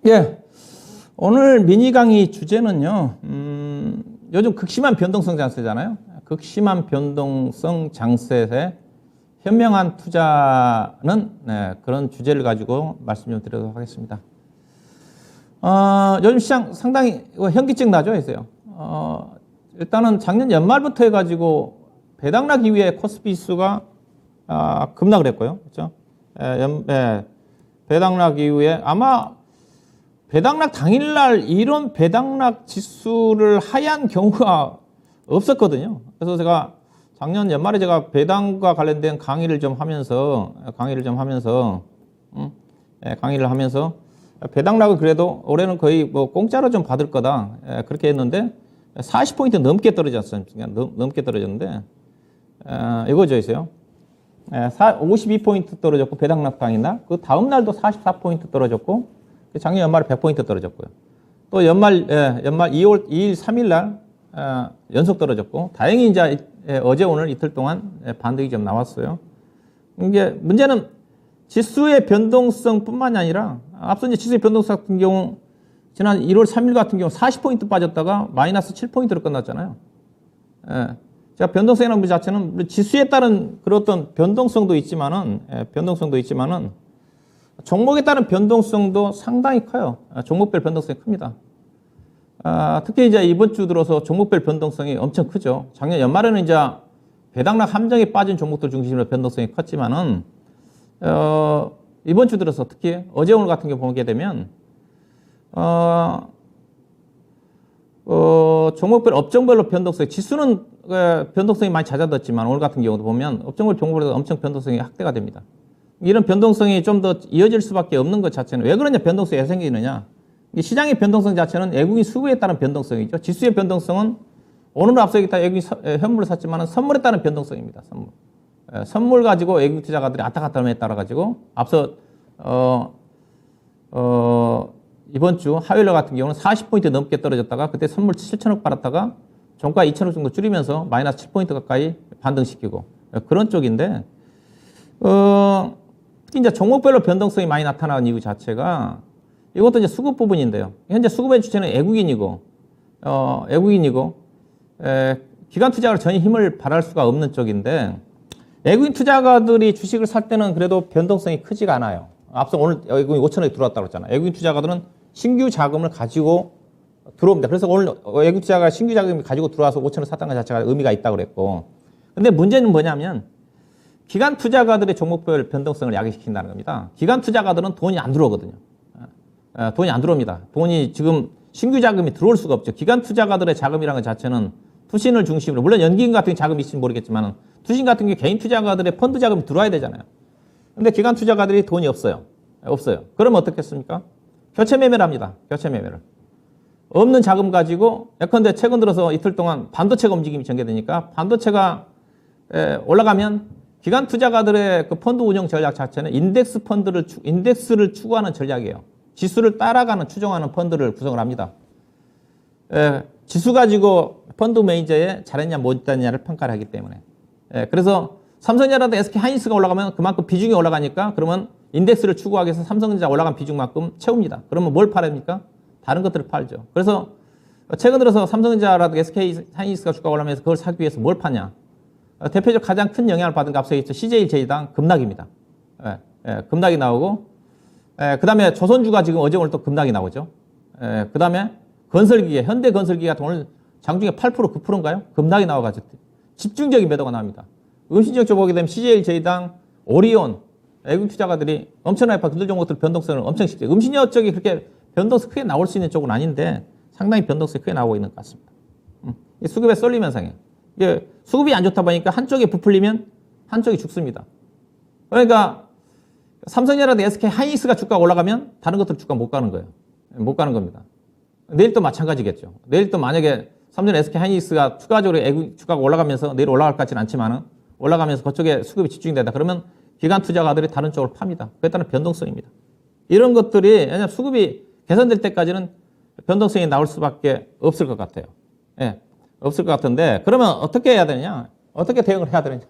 예, 오늘 미니 강의 주제는요, 요즘 극심한 변동성 장세잖아요. 극심한 변동성 장세에 현명한 투자는 그런 주제를 가지고 말씀 좀 드리도록 하겠습니다. 요즘 시장 상당히 현기증 나죠, 했어요. 일단은 작년 연말부터 해가지고 배당락 이후에 코스피 지수가 급락을 했고요, 그렇죠? 배당락 이후에 아마 배당락 당일날 이런 배당락 지수를 하향 경우가 없었거든요. 그래서 제가 작년 연말에 제가 배당과 관련된 강의를 좀 하면서 배당락을 그래도 올해는 거의 뭐 공짜로 좀 받을 거다 그렇게 했는데 40포인트 넘게 떨어졌어요. 넘게 떨어졌는데 이거죠, 있어요. 52포인트 떨어졌고 배당락 당일날 그 다음 날도 44포인트 떨어졌고 작년 연말에 100포인트 떨어졌고요. 또 연말 2월 2일, 3일 날 연속 떨어졌고 다행히 이제 어제 오늘 이틀 동안 반등이 좀 나왔어요. 이게 문제는 지수의 변동성뿐만이 아니라 앞서 이제 지수의 변동성 같은 경우 지난 1월 3일 같은 경우 40포인트 빠졌다가 마이너스 7포인트로 끝났잖아요. 제가 변동성이라는 것 자체는 지수에 따른 그런 어떤 변동성도 있지만은 종목에 따른 변동성도 상당히 커요. 종목별 변동성이 큽니다. 특히 이제 이번 주 들어서 종목별 변동성이 엄청 크죠. 작년 연말에는 이제 배당락 함정에 빠진 종목들 중심으로 변동성이 컸지만은, 이번 주 들어서 특히 어제 오늘 같은 경우 보게 되면, 종목별 업종별로 변동성이, 지수는 변동성이 많이 잦아졌지만 오늘 같은 경우도 보면 업종별 종목별로 엄청 변동성이 확대가 됩니다. 이런 변동성이 좀 더 이어질 수밖에 없는 것 자체는 왜 그러냐, 변동성이 왜 생기느냐. 시장의 변동성 자체는 외국인 수급에 따른 변동성이죠. 지수의 변동성은 오늘은 앞서 얘기했다 외국인 현물을 샀지만 선물에 따른 변동성입니다. 선물 가지고 외국인 투자가들이 왔다 갔다 함에 따라 가지고 앞서 이번 주 화요일 같은 경우는 40포인트 넘게 떨어졌다가 그때 선물 7천억 받았다가 종가 2천억 정도 줄이면서 마이너스 7포인트 가까이 반등시키고 그런 쪽인데 특히 이제 종목별로 변동성이 많이 나타나는 이유 자체가 이것도 이제 수급 부분인데요. 현재 수급의 주체는 외국인이고 기관 투자가를 전혀 힘을 발할 수가 없는 쪽인데 외국인 투자가들이 주식을 살 때는 그래도 변동성이 크지가 않아요. 앞서 오늘 외국인 5천억이 들어왔다고 했잖아요. 외국인 투자가들은 신규 자금을 가지고 들어옵니다. 그래서 오늘 외국인 투자가 신규 자금을 가지고 들어와서 5천억 샀다는 것 자체가 의미가 있다고 그랬고, 근데 문제는 뭐냐면 기관 투자가들의 종목별 변동성을 야기시킨다는 겁니다. 기관 투자가들은 돈이 안 들어오거든요. 돈이 안 들어옵니다. 돈이 지금 신규 자금이 들어올 수가 없죠. 기관 투자가들의 자금이라는 것 자체는 투신을 중심으로, 물론 연기금 같은 자금이 있을지 모르겠지만 투신 같은 게 개인 투자가들의 펀드 자금이 들어와야 되잖아요. 근데 기관 투자가들이 돈이 없어요. 그러면 어떻겠습니까? 교체 매매를 합니다. 교체 매매를. 없는 자금 가지고 예컨대 최근 들어서 이틀 동안 반도체가 움직임이 전개되니까 반도체가 올라가면 기관 투자가들의 그 펀드 운영 전략 자체는 인덱스를 추구하는 전략이에요. 지수를 따라가는, 추종하는 펀드를 구성을 합니다. 지수 가지고 펀드 매니저에 잘했냐 못했냐를 평가를 하기 때문에. 그래서 삼성전자라도 SK 하이닉스가 올라가면 그만큼 비중이 올라가니까 그러면 인덱스를 추구하기 위해서 삼성전자 올라간 비중만큼 채웁니다. 그러면 뭘 팔합니까? 다른 것들을 팔죠. 그래서 최근 들어서 삼성전자라도 SK 하이닉스가 주가가 올라가면서 그걸 사기 위해서 뭘 파냐? 대표적 가장 큰 영향을 받은 값에 있죠. CJ 제이당 급락입니다. 급락이 나오고, 그 다음에 조선주가 지금 어제 오늘 또 급락이 나오죠. 그 다음에 건설기계, 현대건설기계가 오늘 장중에 8%, 9%인가요? 급락이 나와가지고 집중적인 매도가 나옵니다. 음식적 쪽 보게 되면 CJ 제이당, 오리온, 외국 투자가들이 엄청나게 그들 종목들 변동성을 엄청 쉽게, 음식료 쪽이 그렇게 변동성 크게 나올 수 있는 쪽은 아닌데 상당히 변동성이 크게 나오고 있는 것 같습니다. 수급의 쏠림 현상이에요. 이게 수급이 안 좋다 보니까 한쪽이 부풀리면 한쪽이 죽습니다. 그러니까 삼성전자라도 SK 하이닉스가 주가가 올라가면 다른 것들 주가 못 가는 거예요. 못 가는 겁니다. 내일 또 마찬가지겠죠. 내일 또 만약에 삼성 SK 하이닉스가 추가적으로 주가가 올라가면서 내일 올라갈 것 같지는 않지만은 올라가면서 그쪽에 수급이 집중되다 그러면 기관 투자가들이 다른 쪽으로 팝니다. 그에 따른 변동성입니다. 이런 것들이 왜냐하면 수급이 개선될 때까지는 변동성이 나올 수밖에 없을 것 같아요. 없을 것 같은데 그러면 어떻게 해야 되느냐? 어떻게 대응을 해야 되느냐?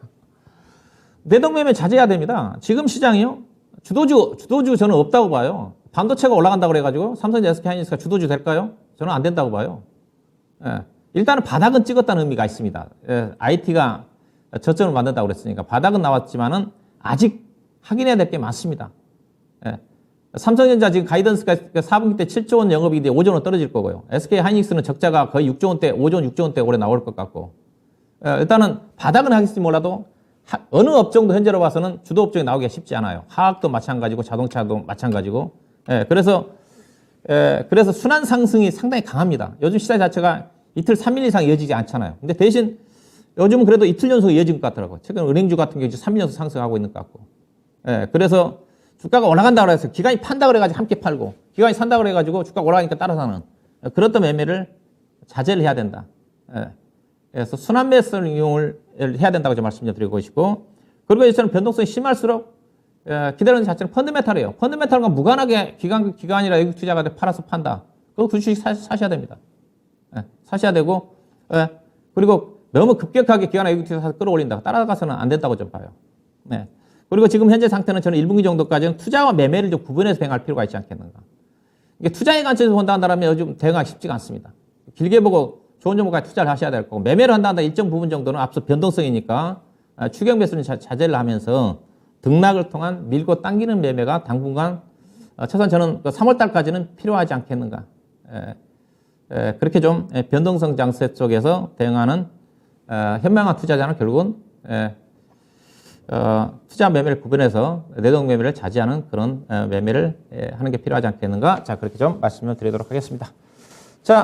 내동매매 자제해야 됩니다. 지금 시장이요. 주도주 저는 없다고 봐요. 반도체가 올라간다고 그래가지고 삼성전자, SK하이닉스가 주도주 될까요? 저는 안 된다고 봐요. 예. 일단은 바닥은 찍었다는 의미가 있습니다. 예. IT가 저점을 만든다고 그랬으니까 바닥은 나왔지만은 아직 확인해야 될 게 많습니다. 예. 삼성전자 지금 가이던스가 4분기 때 7조 원 영업이익이 5조 원 떨어질 거고요. SK하이닉스는 적자가 거의 6조 원대, 5조 원, 6조 원대 올해 나올 것 같고. 일단은 바닥은 하겠을지 몰라도 어느 업종도 현재로 봐서는 주도 업종이 나오기가 쉽지 않아요. 화학도 마찬가지고 자동차도 마찬가지고. 그래서 순환 상승이 상당히 강합니다. 요즘 시장 자체가 이틀 3일 이상 이어지지 않잖아요. 근데 대신 요즘은 그래도 이틀 연속 이어진 것 같더라고요. 최근 은행주 같은 경우 3일 연속 상승하고 있는 것 같고. 그래서 주가가 올라간다고 해서 기관이 판다 그래가지고 함께 팔고 기관이 산다 그래가지고 주가가 올라가니까 따라 사는 그렇던 매매를 자제를 해야 된다. 그래서 순환 매수를 이용을 해야 된다고 좀 말씀드리고 싶고 그리고 저는 변동성이 심할수록 기다리는 자체는 펀드메탈이에요. 펀드메탈과 무관하게 기관이나 외국 투자가 팔아서 판다. 그거 그 주식 사셔야 됩니다. 사셔야 되고 그리고 너무 급격하게 기관이나 외국 투자 사서 끌어올린다. 따라가서는 안 된다고 좀 봐요. 그리고 지금 현재 상태는 저는 1분기 정도까지는 투자와 매매를 좀 구분해서 대응할 필요가 있지 않겠는가. 이게 투자의 관점에서 본다 한다면 요즘 대응하기 쉽지가 않습니다. 길게 보고 좋은 정보까지 투자를 하셔야 될 거고 매매를 한다 한다 일정 부분 정도는 앞서 변동성이니까 추격 매수는 자제를 하면서 등락을 통한 밀고 당기는 매매가 당분간 최소한 저는 3월 달까지는 필요하지 않겠는가. 그렇게 좀 변동성 장세 쪽에서 대응하는 현명한 투자자는 결국은 투자 매매를 구분해서 내동 매매를 자제하는 그런 매매를 하는 게 필요하지 않겠는가. 자, 그렇게 좀 말씀을 드리도록 하겠습니다. 자.